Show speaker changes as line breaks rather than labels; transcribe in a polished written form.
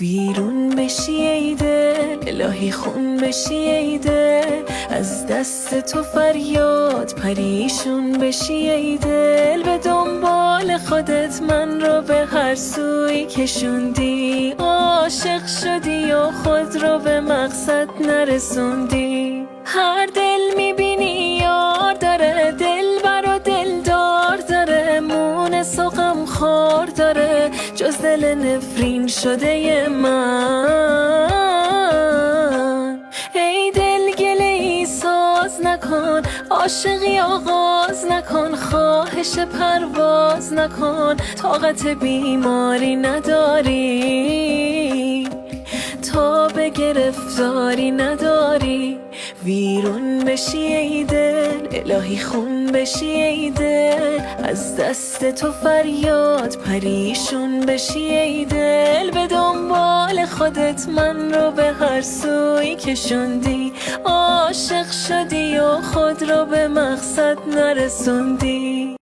ویرون بشی ای دل، الهی خون بشی ای دل، از دست تو فریاد پریشون بشی ای دل. به دنبال خودت من رو به هر سوی کشوندی، عاشق شدی و خود رو به مقصد نرسوندی. هر دل میبینی یار داره، دل بر و دلدار داره، مونس و غمخوار داره، جز دل نفرین شده من. ای دل گله ای ساز نکن، عاشقی آغاز نکن، خواهش پرواز نکن، طاقت بیماری نداری، تا به گرفتاری نداری. ویرون بشی ای دل، الهی خون بشی ای دل، از دست تو فریاد پریشون بشی ای دل. به دنبال خودت من رو به هر سوی کشوندی، عاشق شدی و خود رو به مقصد نرسوندی.